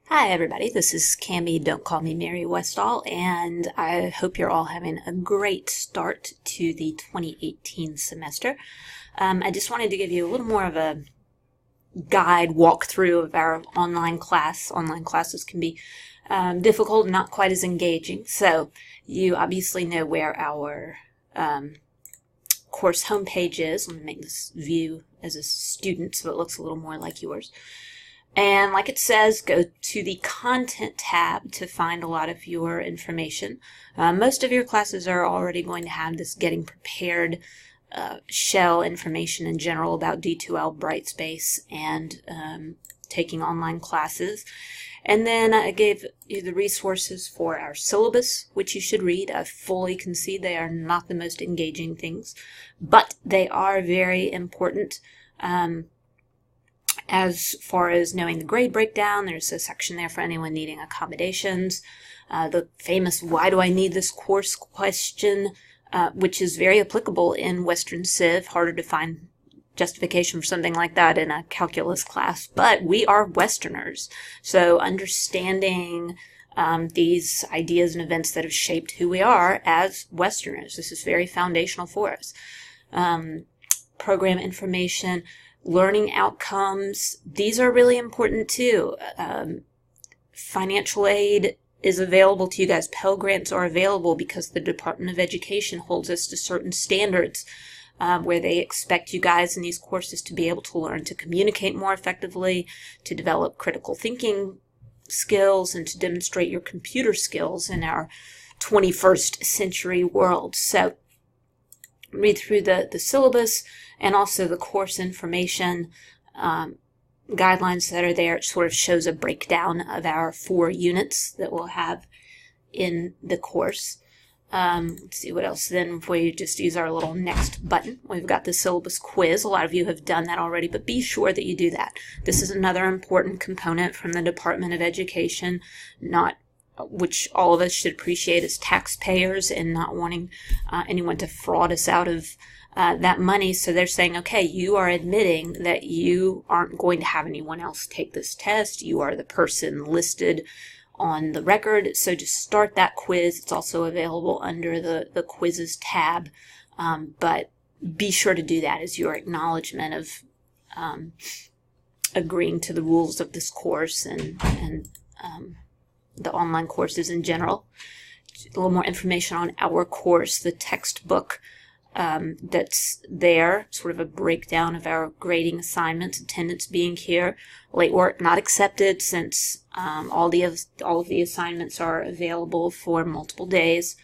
Hi everybody, this is Cammie, Don't Call Me Mary Westall, and I hope you're all having a great start to the 2018 semester. I just wanted to give you a little more of a guide walkthrough of our online class. Online classes can be difficult and not quite as engaging, so you obviously know where our course homepage is. Let me make this view as a student so it looks a little more like yours. And like it says, go to the Content tab to find a lot of your information. Most of your classes are already going to have this Getting Prepared shell information in general about D2L, Brightspace, and taking online classes. And then I gave you the resources for our syllabus, which you should read. I fully concede they are not the most engaging things, but they are very important. As far as knowing the grade breakdown, there's a section there for anyone needing accommodations. The famous "Why do I need this course?" question, which is very applicable in Western Civ. Harder to find justification for something like that in a calculus class, but we are Westerners, so understanding these ideas and events that have shaped who we are as Westerners, this is very foundational for us. Program information, learning outcomes, these are really important too. Financial aid is available to you guys. Pell Grants are available because the Department of Education holds us to certain standards where they expect you guys in these courses to be able to learn to communicate more effectively, to develop critical thinking skills, and to demonstrate your computer skills in our 21st century world. So read through the syllabus and also the course information guidelines that are there. It sort of shows a breakdown of our 4 units that we'll have in the course. Let's see what else. Then if we just use our little next button, we've got the syllabus quiz. A lot of you have done that already, but be sure that you do that. This is another important component from the Department of Education, which all of us should appreciate as taxpayers and not wanting anyone to fraud us out of that money. So they're saying, okay, you are admitting that you aren't going to have anyone else take this test. You are the person listed on the record. So just start that quiz. It's also available under the quizzes tab. But be sure to do that as your acknowledgement of agreeing to the rules of this course and the online courses in general. A little more information on our course, the textbook that's there, sort of a breakdown of our grading assignments, attendance being here, late work not accepted since all of the assignments are available for multiple days.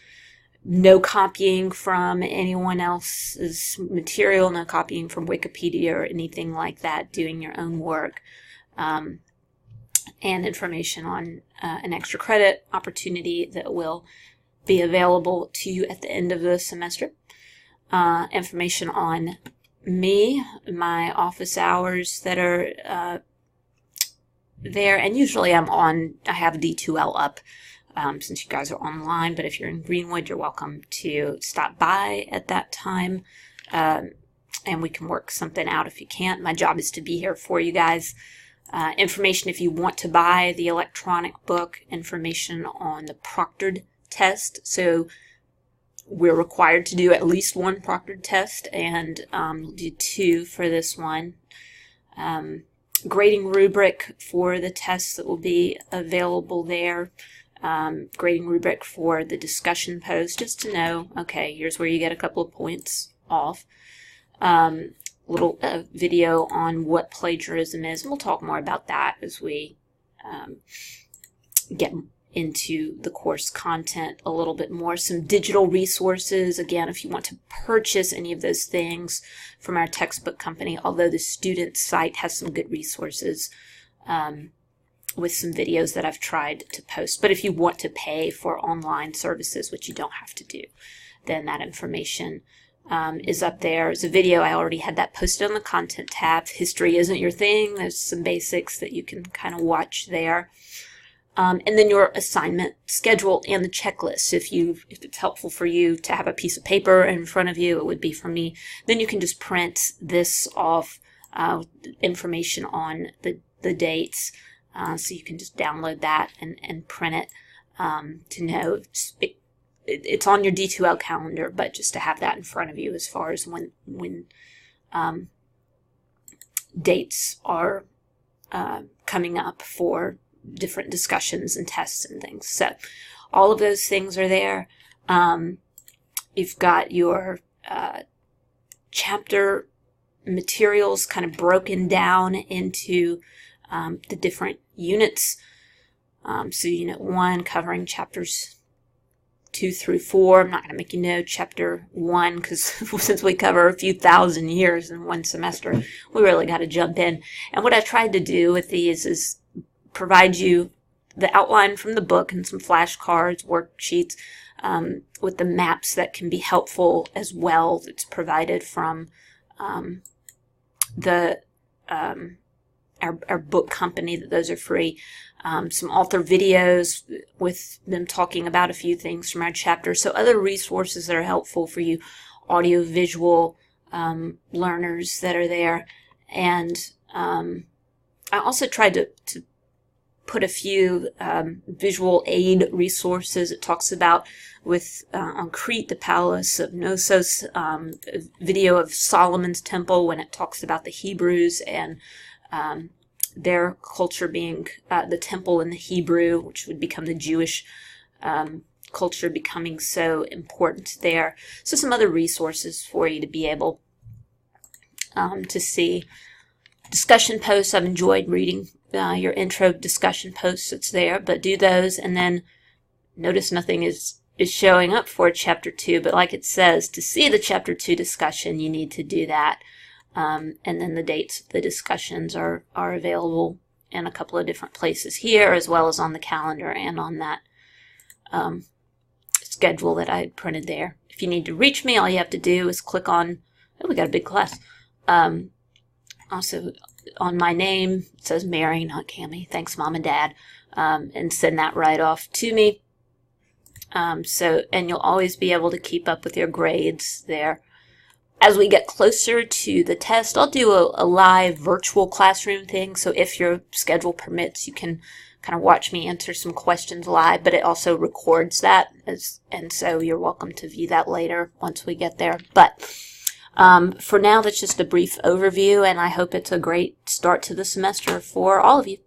No copying from anyone else's material, no copying from Wikipedia or anything like that, doing your own work. And information on an extra credit opportunity that will be available to you at the end of the semester. Information on me, my office hours that are there, and usually I have D2L up since you guys are online, but if you're in Greenwood, you're welcome to stop by at that time, and we can work something out if you can't. My job is to be here for you guys. Information if you want to buy the electronic book, information on the proctored test. So we're required to do at least 1 proctored test and do 2 for this one. Grading rubric for the tests that will be available there. Grading rubric for the discussion post, just to know, okay, here's where you get a couple of points off. Little video on what plagiarism is, and we'll talk more about that as we get into the course content a little bit more. Some digital resources, again, if you want to purchase any of those things from our textbook company, although the student site has some good resources with some videos that I've tried to post. But if you want to pay for online services, which you don't have to do, then that information is up there. There's a video, I already had that posted on the content tab. History isn't your thing. There's some basics that you can kind of watch there. And then your assignment schedule and the checklist. If it's helpful for you to have a piece of paper in front of you, it would be for me. Then you can just print this off, information on the dates, So you can just download that and print it to know it's on your D2L calendar, but just to have that in front of you as far as when dates are coming up for different discussions and tests and things. So all of those things are there. You've got your chapter materials kind of broken down into the different units. So Unit 1 covering chapters 2 through 4. I'm not going to make you know chapter 1 because since we cover a few thousand years in one semester, we really got to jump in. And what I tried to do with these is provide you the outline from the book and some flashcards, worksheets, with the maps that can be helpful as well. It's provided from our book company, that those are free. Some author videos with them talking about a few things from our chapter. So other resources that are helpful for you, audio-visual learners that are there. And I also tried to put a few visual aid resources. It talks about with on Crete, the Palace of Knossos, a video of Solomon's Temple when it talks about the Hebrews and their culture being the temple in the Hebrew, which would become the Jewish culture becoming so important there. So some other resources for you to be able to see. Discussion posts, I've enjoyed reading your intro discussion posts. It's there, but do those, and then notice nothing is showing up for chapter 2, but like it says, to see the chapter 2 discussion, you need to do that. And then the dates of the discussions are available in a couple of different places here, as well as on the calendar and on that schedule that I had printed there. If you need to reach me, all you have to do is click on, oh, we got a big class. Also on my name, it says Mary, not Cammie. Thanks, Mom and Dad. And send that right off to me. And you'll always be able to keep up with your grades there. As we get closer to the test, I'll do a live virtual classroom thing. So if your schedule permits, you can kind of watch me answer some questions live, but it also records that. And so you're welcome to view that later once we get there. But for now, that's just a brief overview, and I hope it's a great start to the semester for all of you.